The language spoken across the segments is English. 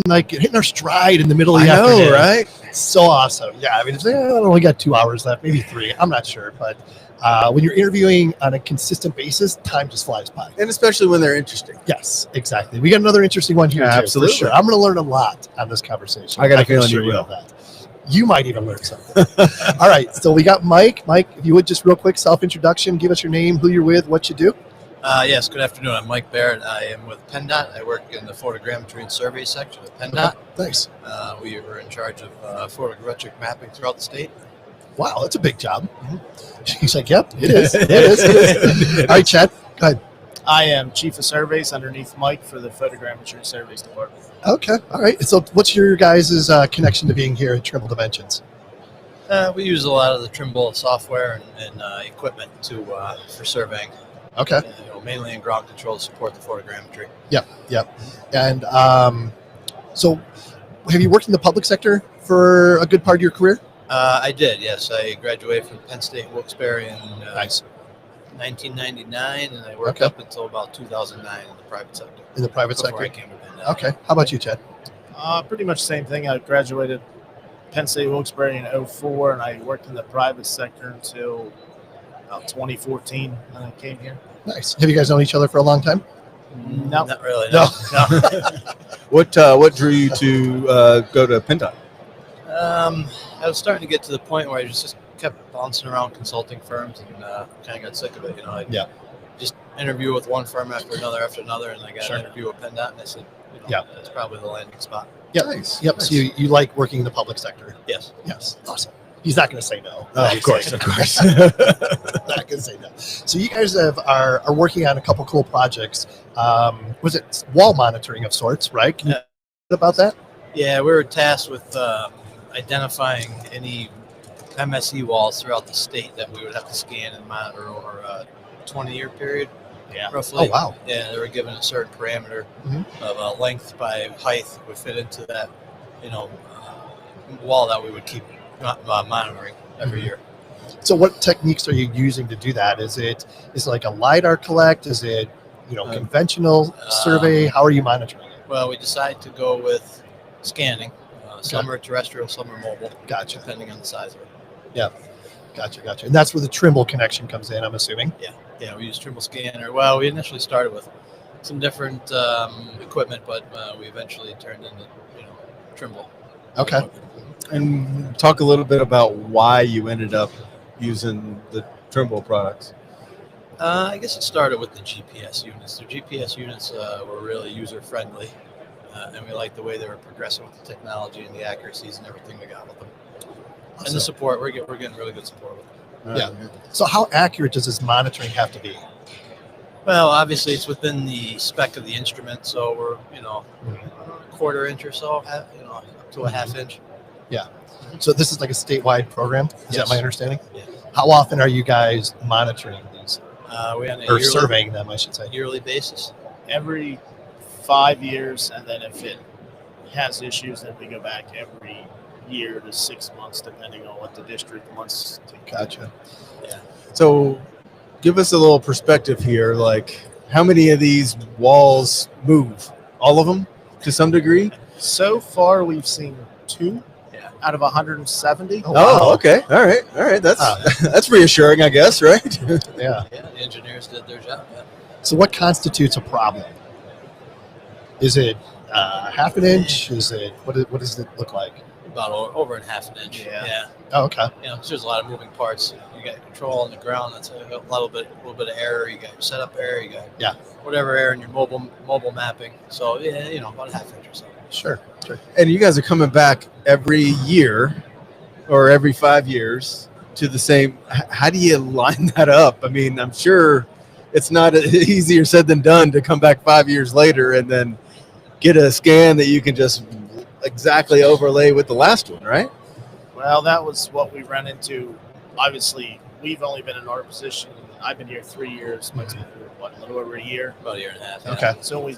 like hitting our stride in the middle of the afternoon. Right? So awesome. Yeah, I mean, it's, I only got 2 hours left, maybe 3. I'm not sure, but when you're interviewing on a consistent basis, time just flies by. And especially when they're interesting. Yes, exactly. We got another interesting one here, too, absolutely. for sure. I'm going to learn a lot on this conversation. I got a can feeling assure you will. That. You might even learn something. All right, so we got Mike. Mike, if you would just real quick self-introduction, give us your name, who you're with, what you do. Yes, good afternoon. I'm Mike Barrett. I am with PennDOT. I work in the photogrammetry and survey section of PennDOT. Okay, nice. We were in charge of photogrammetric mapping throughout the state. Wow, that's a big job. He's like, yep, it is. It is. All right, Chad, go ahead. I am Chief of Surveys underneath Mike for the Photogrammetry and Surveys Department. Okay, all right. So what's your guys' connection to being here at Trimble Dimensions? We use a lot of the Trimble software and equipment for surveying. Okay. Mainly in ground control to support the photogrammetry. Yep. And so have you worked in the public sector for a good part of your career? I did, yes. I graduated from Penn State Wilkes-Barre in Nice. 1999, and I worked Okay. up until about 2009 in the private sector. In the private Before sector? I came to PennDOT. Okay. How about you, Chad? Pretty much the same thing. I graduated Penn State Wilkes-Barre in 2004, and I worked in the private sector until about 2014 when I came here. Nice. Have you guys known each other for a long time? No. Not really, No. What drew you to go to PennDOT? I was starting to get to the point where I just kept bouncing around consulting firms and kind of got sick of it. I just interview with one firm after another, and I got an interview with PennDOT, and I said, that's probably the landing spot. Yep. Nice. Yep. Nice. So you like working in the public sector? Yes. Yes. Awesome. He's not going to say no. Oh, of course. Not going to say no. So you guys are working on a couple cool projects. Was it wall monitoring of sorts, right? Can you talk about that? Yeah, we were tasked with identifying any MSE walls throughout the state that we would have to scan and monitor over a 20-year period. Yeah. Roughly. Oh, wow. Yeah, they were given a certain parameter of length by height would fit into that, wall that we would keep monitoring every year. So what techniques are you using to do that? Is it like a LiDAR collect? Is it, conventional survey? How are you monitoring it? Well, we decided to go with scanning. Some are terrestrial, some are mobile. Gotcha. Depending on the size of it. Yeah. Gotcha. And that's where the Trimble connection comes in, I'm assuming. Yeah, we use Trimble Scanner. Well, we initially started with some different equipment, but we eventually turned into, Trimble. Okay. And talk a little bit about why you ended up using the Trimble products. I guess it started with the GPS units. The GPS units were really user-friendly, and we liked the way they were progressing with the technology and the accuracies and everything we got with them. Awesome. And the support, we're getting really good support with them. Yeah. So how accurate does this monitoring have to be? Well, obviously it's within the spec of the instrument, so we're, a quarter inch or so, up to a half inch. Yeah. So this is like a statewide program? Is that my understanding? Yeah. How often are you guys monitoring these? We on Or surveying them, I should say. yearly basis. Every 5 years, and then if it has issues, then we go back every year to 6 months, depending on what the district wants to. Gotcha. Yeah. So give us a little perspective here. Like, how many of these walls move? All of them to some degree? So far, we've seen 2 out of 170. Oh, wow. Okay. All right. That's reassuring, I guess, right? Yeah. Yeah, the engineers did their job. Yeah. So what constitutes a problem? Is it half an inch? Is it what does it look like? About over in half an inch. Yeah. Oh, okay. So there's a lot of moving parts. You got control on the ground. That's a little bit of error. You got your setup error. You got whatever error in your mobile mapping. So about a half inch or so. Sure. And you guys are coming back every year or every 5 years to the same. How do you line that up? I mean, I'm sure it's not easier said than done to come back 5 years later and then get a scan that you can just exactly overlay with the last one, right? Well, that was what we ran into. Obviously, we've only been in our position. I've been here 3 years. Mike's been here, a little over a year? About a year and a half. Okay. So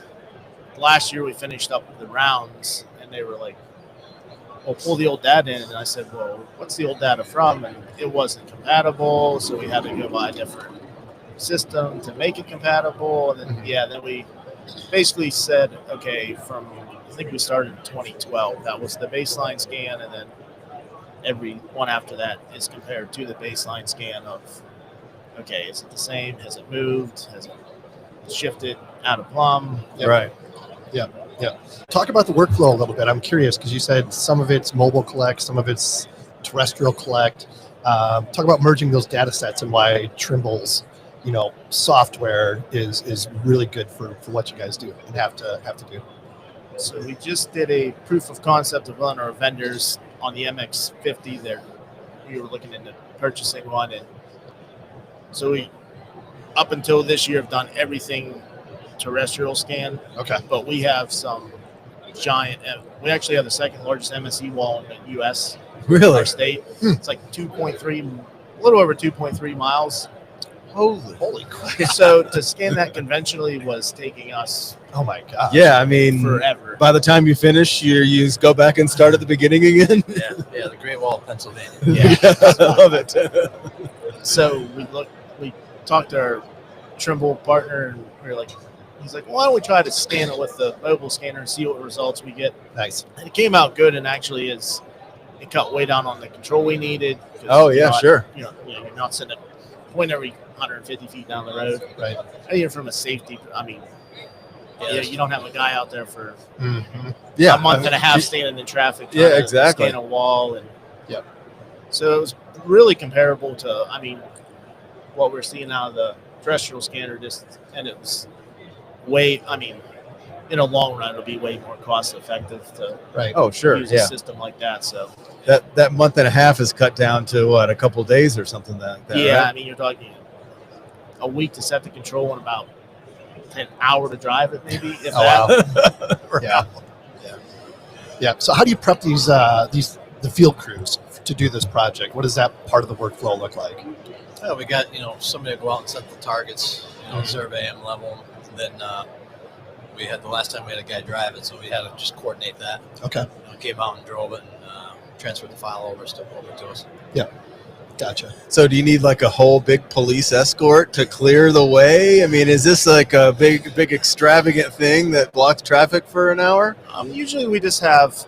last year we finished up the rounds, and they were like, well, pull the old data in. And I said, well, what's the old data from? And it wasn't compatible, so we had to go buy a different system to make it compatible. And then, then we basically said, okay, from think we started in 2012. That was the baseline scan, and then every one after that is compared to the baseline scan of, okay, is it the same? Has it moved? Has it shifted out of plumb? Yep. Right. Yeah. Talk about the workflow a little bit. I'm curious because you said some of it's mobile collect, some of it's terrestrial collect. Talk about merging those data sets and why Trimble's, software is really good for what you guys do and have to do. So we just did a proof of concept of one of our vendors on the MX50 there. We were looking into purchasing one, and so we, up until this year, have done everything terrestrial scan. Okay. But we have some giant. We actually have the second largest MSE wall in the U.S. Really? Our state. It's like 2.3, a little over 2.3 miles. Holy crap! So to scan that conventionally was taking us, Oh my god! Yeah, I mean, forever. by the time you finish, you just go back and start at the beginning again. Yeah, the Great Wall of Pennsylvania. Yeah. I love it. So we talked to our Trimble partner, and we were like, he's like, why don't we try to scan it with the mobile scanner and see what results we get? Nice. And it came out good, and actually it cut way down on the control we needed. Oh yeah, sure. You're not sitting at point every 150 feet down the road. Right. Even from a safety, you don't have a guy out there for Yeah, a month and a half standing in traffic. Yeah, trying to exactly. Scan a wall, and Yep. So it was really comparable to, what we're seeing out of the terrestrial scanner, and it was way. In a long run, it'll be way more cost effective to Right. Oh sure. use a Yeah. system like that. So That month and a half is cut down to what, a couple days or something like that. yeah, Right? you're talking a week to set the control and about an hour to drive it, maybe. If that. Wow. Yeah. So how do you prep the field crews to do this project? What does that part of the workflow look like? Well, we got somebody to go out and set the targets, survey them, level them. And then we had the last time we had a guy drive it, so we had to just coordinate that. Okay. Came out and drove it and transferred the file over to us. Gotcha. So do you need like a whole big police escort to clear the way? Is this like a big extravagant thing that blocks traffic for an hour? Usually we just have,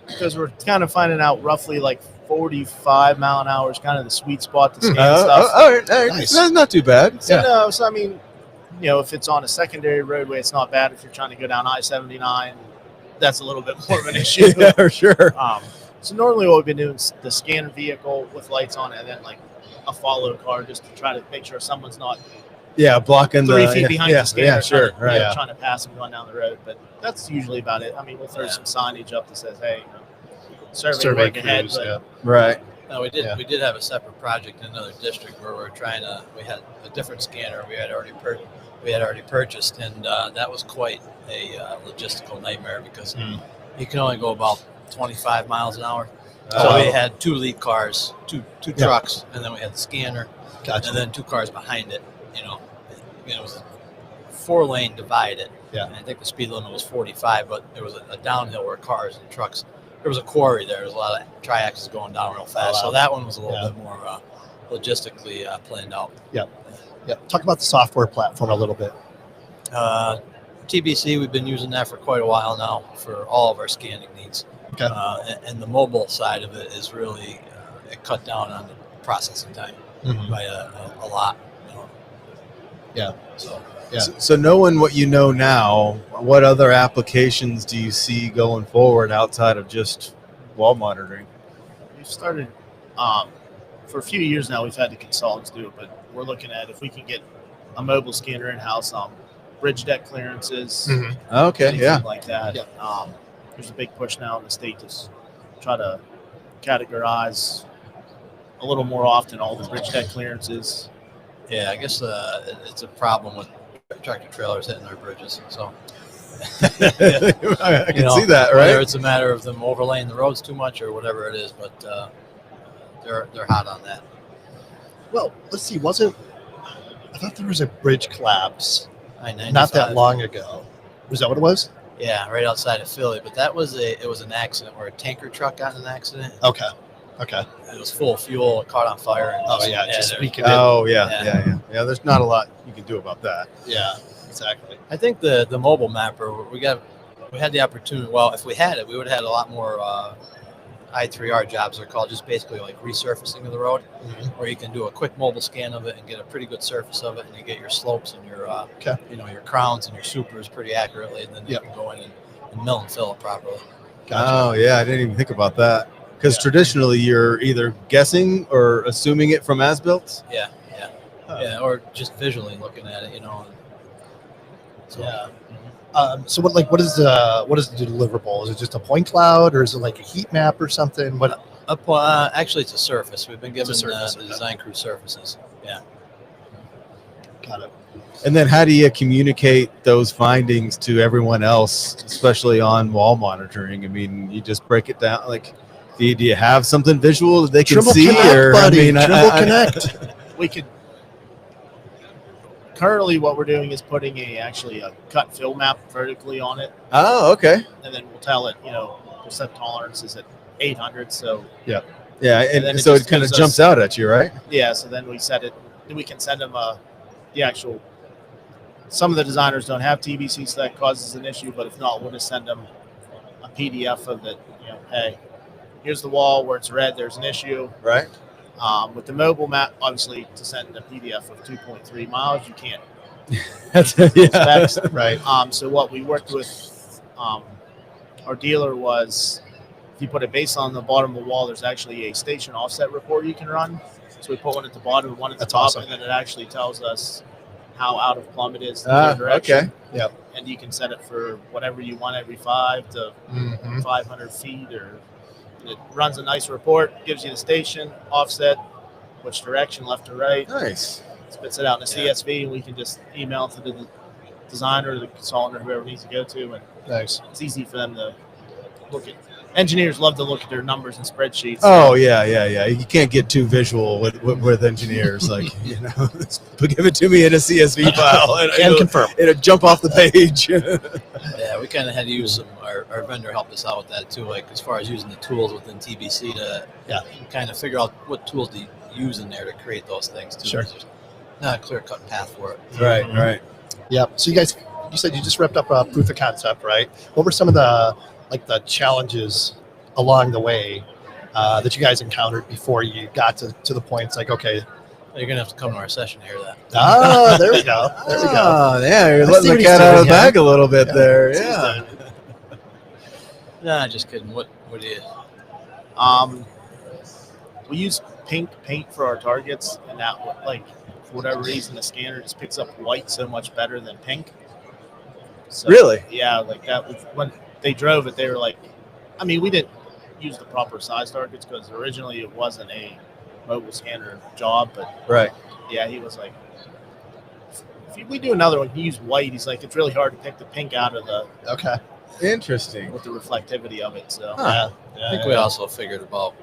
because we're kind of finding out roughly like 45 mile an hour is kind of the sweet spot to scan stuff. All right. Nice. That's not too bad. So, no, so if it's on a secondary roadway, it's not bad. If you're trying to go down I-79, that's a little bit more of an issue. Yeah, for sure. So normally what we've been doing is the scanner vehicle with lights on it, and then like a follow car just to try to make sure someone's not Yeah, blocking 3 the feet behind the scanner. Yeah, sure. Right. Trying to pass them going down the road. But that's usually about it. We'll throw some signage up that says, hey, survey work ahead. crews. But Yeah. Right. No, we did. Yeah. We did have a separate project in another district where we had a different scanner we had already purchased, and that was quite a logistical nightmare because you can only go about 25 miles an hour. So we had 2 lead cars, two trucks, and then we had the scanner, Gotcha. and then 2 cars behind it. It was a 4-lane divided. Yeah. And I think the speed limit was 45, but there was a downhill where cars and trucks. There was a quarry there. There was a lot of tri-axles going down real fast. wow. So that one was a little bit more logistically planned out. Yeah. Talk about the software platform a little bit. TBC, we've been using that for quite a while now for all of our scanning needs. Okay. And the mobile side of it is really it cut down on the processing time by a lot. Yeah. So Yeah. So knowing what you know now, what other applications do you see going forward outside of just wall monitoring? we've started, for a few years now, we've had the consultants do it, but we're looking at if we can get a mobile scanner in-house, bridge deck clearances, Okay. anything Yeah. like that. Yeah. There's a big push now in the state to try to categorize a little more often all the bridge deck clearances. yeah, I guess it's a problem with tractor trailers hitting our bridges. So I can see that, Whether right? it's a matter of them overlaying the roads too much or whatever it is, but they're hot on that. Well, let's see. I thought there was a bridge collapse I-95. not that long ago. Was that what it was? Yeah, right outside of Philly. But it was an accident where a tanker truck got in an accident. Okay. It was full of fuel. It caught on fire. And Just there- speaking. Oh Yeah. yeah. There's not a lot you can do about that. Yeah. Exactly. I think the mobile mapper, we got we had the opportunity. Well, if we had it, we would have had a lot more I3R jobs. They're called, just basically like resurfacing of the road, where you can do a quick mobile scan of it and get a pretty good surface of it, and you get your slopes and your your crowns and your supers pretty accurately, and then you can go in and mill and fill it properly. Gotcha. Oh yeah, I didn't even think about that. Because traditionally you're either guessing or assuming it from as-built. Yeah, or just visually looking at it, So, So what is the deliverable? Is it just a point cloud, or is it like a heat map or something? What? Actually, it's a surface. We've been given the design crew surfaces. Yeah. Got it. And then how do you communicate those findings to everyone else, especially on wall monitoring? I mean, you just break it down. Like, do you have something visual that they can Trimble see? Connect, Or buddy. I mean, Trimble Connect. We could. Currently, what we're doing is putting actually a cut fill map vertically on it, Oh, okay. and then we'll tell it, percent tolerance is at 800. So Yeah, And then and it so it just kind of gives jumps us- out at you, right? yeah, so then we set it. We can send them the actual. Some of the designers don't have TBC, so that causes an issue. But if not, we'll just send them a PDF of it. Hey, here's the wall where it's red. There's an issue. Right. With the mobile map, obviously, to send a PDF of 2.3 miles, you can't. Yeah. Specs. Right. So what we worked with our dealer was, if you put a base on the bottom of the wall, there's actually a station offset report you can run. So we put one at the bottom and one at the That's top, awesome. and then it actually tells us how out of plumb it is in the direction. Okay. Yep. And you can set it for whatever you want, every 5 to 500 feet, or it runs a nice report, gives you the station, offset, which direction, left or right, Nice. spits it out in a CSV, and we can just email it to the designer or the consultant or whoever needs to go to, and Nice. it's easy for them to look at. Engineers love to look at their numbers and spreadsheets. Oh yeah. You can't get too visual with engineers. Like, give it to me in a CSV file And confirm. It'll jump off the page. Yeah, we kind of had to use some. Our vendor helped us out with that too, like as far as using the tools within TBC to kind of figure out what tools to use in there to create those things too. Sure. There's not a clear-cut path for it. Right. Yep. So you said you just wrapped up a proof of concept, right? What were some of the challenges along the way that you guys encountered before you got to the point? It's like, okay, You're gonna have to come to our session to hear that. there we go. There we go. Oh, yeah, you're I letting see the what he's cat out of doing the here. bag a little bit Yeah. there. See what he's Yeah. Nah, just kidding. What do you? We use pink paint for our targets, and that, for whatever reason, the scanner just picks up white so much better than pink. So, Really? Yeah, that was when they drove it. They were like, we didn't use the proper size targets because originally it wasn't a mobile scanner job, but Right. yeah, he was like, if we do another one, he used white. He's like, it's really hard to pick the pink out of Okay. Interesting. with the reflectivity of it. So Huh. I think we also figured about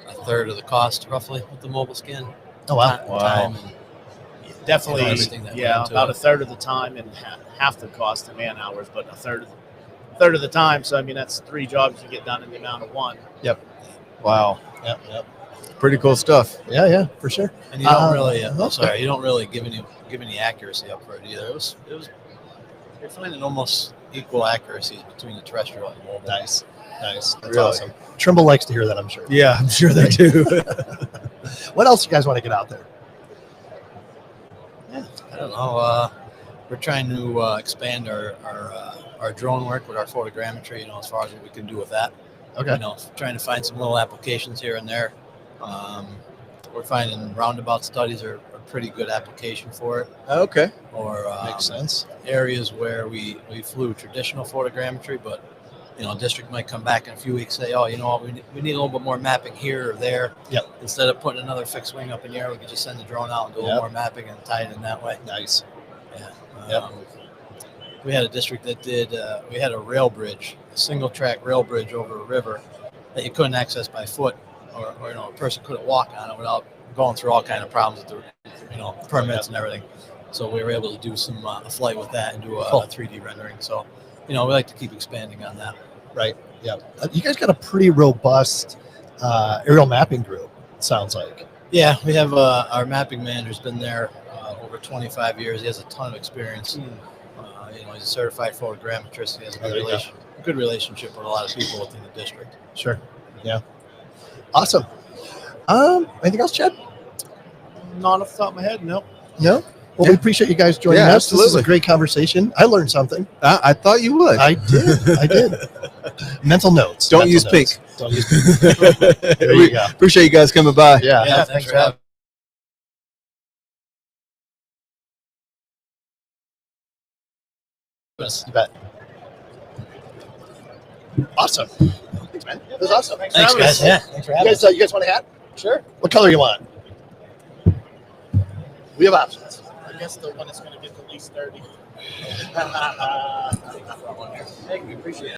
a third of the cost roughly with the mobile scan. Oh wow. Time and definitely, everything that went yeah, into about it. a third of the time and half the cost in man hours, but a third of the time. So that's 3 jobs you get done in the amount of one. Wow. Yep. Pretty cool stuff. Yeah, for sure. And you don't really, okay. you don't really give any accuracy up for it either. It was you're finding almost equal accuracies between the terrestrial and mobile. Nice. That's Really? awesome. Trimble likes to hear that, I'm sure. Yeah, I'm sure they do. What else you guys want to get out there? I don't know. We're trying to expand our drone work with our photogrammetry. As far as what we can do with that. Okay. Trying to find some little applications here and there. We're finding roundabout studies are a pretty good application for it. Okay. Or Makes sense. areas where we flew traditional photogrammetry, but district might come back in a few weeks and say, oh, you know what, we need a little bit more mapping here or there. Yep. Instead of putting another fixed wing up in the air, we could just send the drone out and do a little more mapping and tie it in that way. Nice. Yeah. We had a district that did. We had a rail bridge, a single track rail bridge over a river that you couldn't access by foot, or a person couldn't walk on it without going through all kind of problems with the permits and everything. So we were able to do some a flight with that and do a 3D rendering. So we like to keep expanding on that. Right. Yeah. You guys got a pretty robust aerial mapping group, it sounds like. Yeah, we have our mapping manager's been there over 25 years. He has a ton of experience. he's a certified photogrammetrist. He has a Oh, there you go. good relationship with a lot of people within the district. Sure. Yeah. Awesome. Anything else, Chad? Not off the top of my head, no. No? Well, we appreciate you guys joining Yeah, us. This is a absolutely. great conversation. I learned something. I thought you would. I did. Mental notes. Don't Mental use notes. pink. Don't use pink. There you go. Appreciate you guys coming by. Yeah. Yeah, thanks for having us. You bet. Awesome. Thanks, man. That was awesome. Thanks, guys. Yeah, thanks for You having us. guys, you guys want a hat? Sure. What color you want? We have options. I guess the one that's going to get the least dirty. Thank you. Appreciate it.